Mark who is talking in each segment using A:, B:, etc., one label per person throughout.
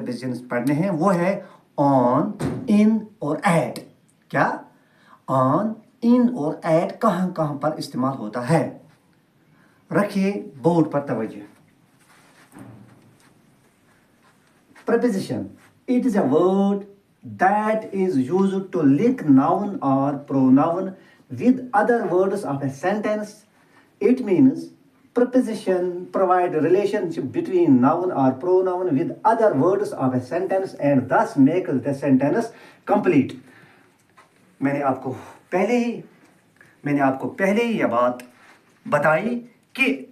A: Propositions पढ़ने हैं वो है ऑन, इन और एट। क्या? ऑन, इन और एट कहाँ कहाँ पर इस्तेमाल होता है? रखिए बोर्ड पर तवज्जो। Preposition. It is a word that is used to link noun or pronoun with other words of a sentence. It means preposition provide a relationship between noun or pronoun with other words of a sentence and thus make the sentence complete. मैंने आपको पहले ही यह बात बताई कि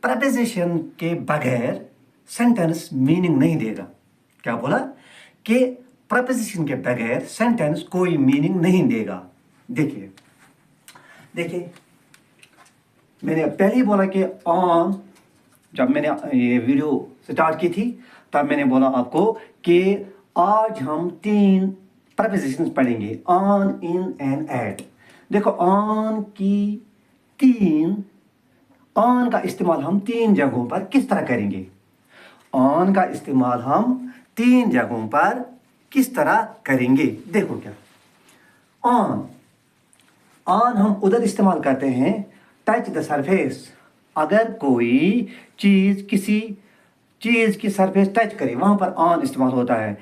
A: preposition के बगैर sentence meaning नहीं देगा। क्या बोला? कि प्रपोजिशन के बगैर सेंटेंस कोई मीनिंग नहीं देगा। देखिए मैंने पहले ही बोला कि ऑन, जब मैंने ये वीडियो स्टार्ट की थी तब मैंने बोला आपको कि आज हम 3 प्रपोजिशंस पढ़ेंगे, ऑन, इन एंड एट। देखो ऑन का इस्तेमाल हम 3 जगहों पर किस तरह करेंगे? ऑन का इस्तेमाल हम 3 जगहों पर किस तरह करेंगे? देखो क्या, ऑन हम उधर इस्तेमाल करते हैं टच द सरफेस। अगर कोई चीज किसी चीज की सरफेस टच करे वहां पर ऑन इस्तेमाल होता है।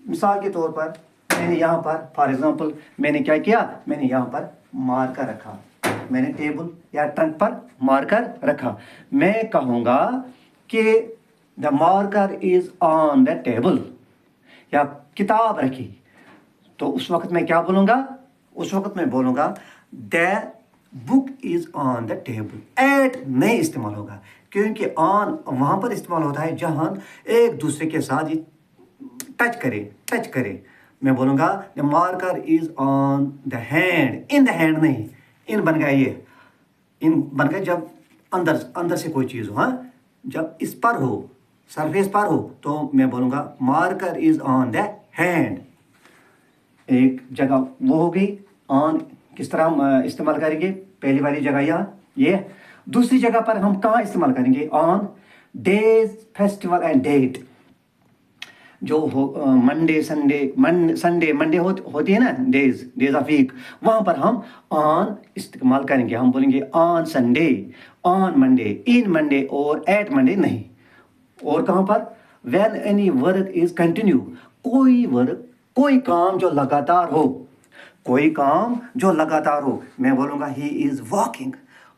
A: मिसाल के तौर पर मैंने यहाँ पर फॉर एग्जांपल मैंने क्या किया, मैंने यहाँ पर मार्कर रखा, मैंने टेबल या ट्रंक पर मार्कर रखा। मैं कहूँगा कि the marker is on the table, या किताब रखी, तो उस वक्त मैं क्या बोलूँगा? उस वक्त मैं बोलूँगा the book is on the table. At नहीं इस्तेमाल होगा क्योंकि ऑन वहाँ पर इस्तेमाल होता है जहाँ एक दूसरे के साथ टच करे। मैं बोलूँगा the marker is on the hand. In the hand नहीं, इन बन गया ये, इन बन गया जब अंदर से कोई चीज़ हो। हाँ, जब इस पर हो, सरफेस पर हो, तो मैं बोलूँगा marker is on the hand. एक जगह वो हो गई। ऑन किस तरह हम इस्तेमाल करेंगे? पहली वाली जगह यहाँ ये। दूसरी जगह पर हम कहाँ इस्तेमाल करेंगे? On days, festival and date. जो हो संडे मंडे होती है ना, डेज ऑफ वीक, वहाँ पर हम ऑन इस्तेमाल करेंगे। हम बोलेंगे on Sunday, on Monday, in Monday और एट मंडे नहीं। और कहाँ पर? When any work is continue. कोई काम जो लगातार हो, मैं बोलूँगा ही इज वॉकिंग।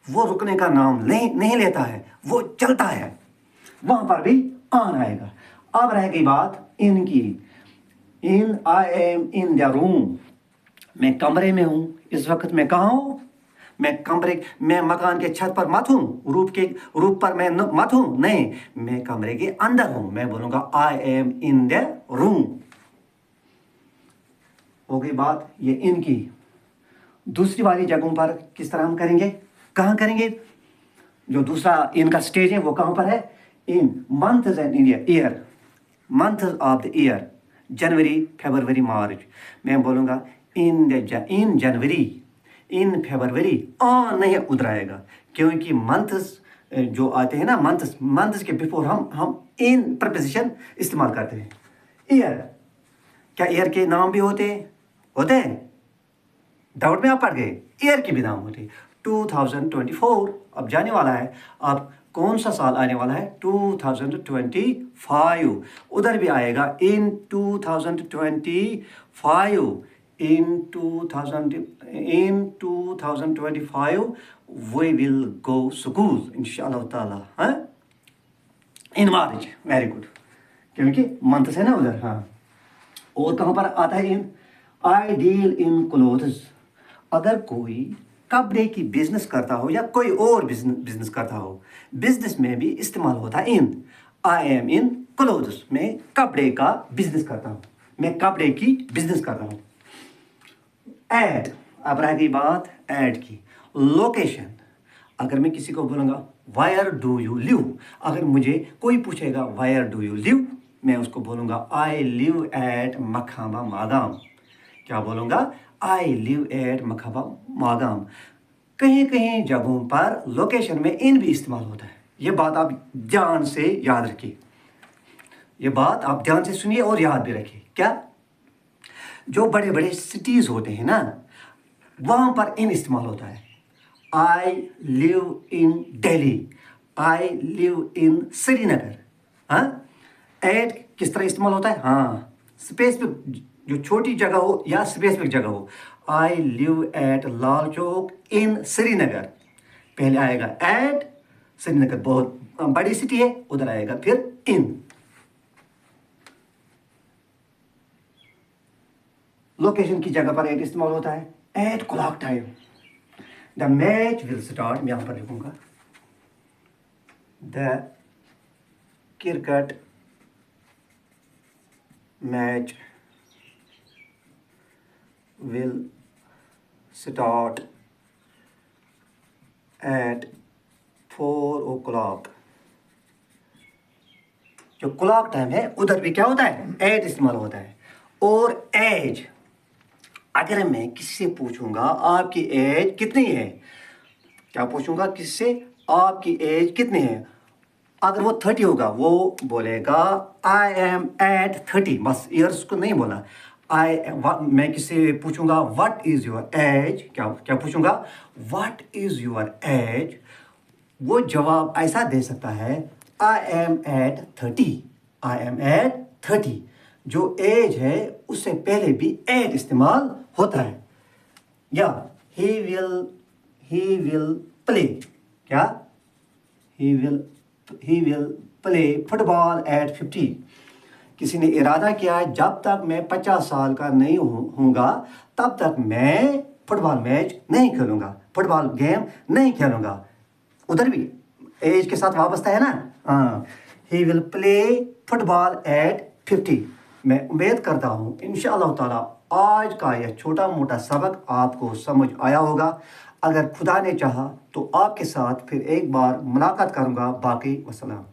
A: वो रुकने का नाम नहीं लेता है, वो चलता है, वहाँ पर भी ऑन आएगा। अब रह गई बात इन की। In, I am in the room. मैं कमरे में हूँ इस वक्त। मैं कहाँ हूँ? मैं मकान के छत पर मत हूँ, रूफ पर मैं मत हूँ, नहीं, मैं कमरे के अंदर हूँ। मैं बोलूँगा आई एम इन द रूम। हो गई बात ये इन की। दूसरी वाली जगहों पर किस तरह हम करेंगे? कहाँ करेंगे? जो दूसरा इन का स्टेज है वो कहाँ पर है? In months and year, months of the year, जनवरी, फरवरी, मार्च। मैं बोलूँगा इन जनवरी, इन फरवरी। ऑन नहीं उधर आएगा क्योंकि मंथ्स जो आते हैं ना, मंथ्स के बिफोर हम इन प्रपोजिशन इस्तेमाल करते हैं। ईयर, क्या ईयर के नाम भी होते हैं? डाउट में आप पड़ गए? ईयर के भी नाम होते हैं। 2024 अब जाने वाला है। अब कौन सा साल आने वाला है? 2025। उधर भी आएगा इन 2025। In 2025 we will go school इंशाल्लाह ताला। हाँ, इन मार्च। वेरी गुड, क्योंकि मंथ है ना उधर। हाँ, और कहाँ पर आता है इन? I deal in clothes. अगर कोई कपड़े की बिजनेस करता हो या कोई और बिजनेस करता हो, बिजनेस में भी इस्तेमाल होता है इन। I am in clothes. मैं कपड़े का बिजनेस करता हूँ, मैं कपड़े की बिजनेस कर रहा हूँ। एट, अब रह गई बात एट की। लोकेशन, अगर मैं किसी को बोलूँगा वायर डू यू लिव, अगर मुझे कोई पूछेगा वायर डू यू लिव, मैं उसको बोलूँगा आई लिव एट मखाबा मागाम। क्या बोलूँगा? आई लिव एट मखाबा मागाम। कहीं जगहों पर लोकेशन में इन भी इस्तेमाल होता है। ये बात आप ध्यान से याद रखिए। ये बात आप ध्यान से सुनिए और याद भी रखिए। क्या? जो बड़े बड़े सिटीज़ होते हैं ना, वहाँ पर इन इस्तेमाल होता है। I live in Delhi, I live in Srinagar. हाँ, एट किस तरह इस्तेमाल होता है? हाँ, स्पेसिफिक, जो छोटी जगह हो या स्पेसिफिक जगह हो। आई लिव एट लाल चौक इन श्रीनगर, पहले आएगा एट, श्रीनगर बहुत बड़ी सिटी है, उधर आएगा फिर इन। लोकेशन की जगह पर एट इस्तेमाल होता है। At clock time the match will start, मैं यहां पर लिखूंगा the cricket match will start at 4 o'clock। जो क्लॉक टाइम है उधर भी क्या होता है? एट इस्तेमाल होता है। और एज, अगर मैं किसी से पूछूंगा आपकी एज कितनी है, क्या पूछूंगा किसी से? आपकी एज कितनी है? अगर वो 30 होगा, वो बोलेगा आई एम एट 30, बस ईयर्स को नहीं बोला। मैं किसी से पूछूंगा व्हाट इज योर एज, क्या क्या पूछूंगा? व्हाट इज योर एज, वो जवाब ऐसा दे सकता है I am at 30, I am at 30। जो एज है उससे पहले भी एट इस्तेमाल होता है। या ही विल प्ले, क्या? He will play football at 50। किसी ने इरादा किया है जब तक मैं 50 साल का नहीं होऊंगा तब तक मैं फुटबॉल मैच नहीं खेलूंगा, फुटबॉल गेम नहीं खेलूंगा। उधर भी एज के साथ वाबस्ता है ना। हाँ, he will play football at 50। मैं उम्मीद करता हूँ इंशाअल्लाह ताला आज का यह छोटा मोटा सबक आपको समझ आया होगा। अगर खुदा ने चाहा तो आपके साथ फिर एक बार मुलाकात करूँगा। बाकी वसलाम।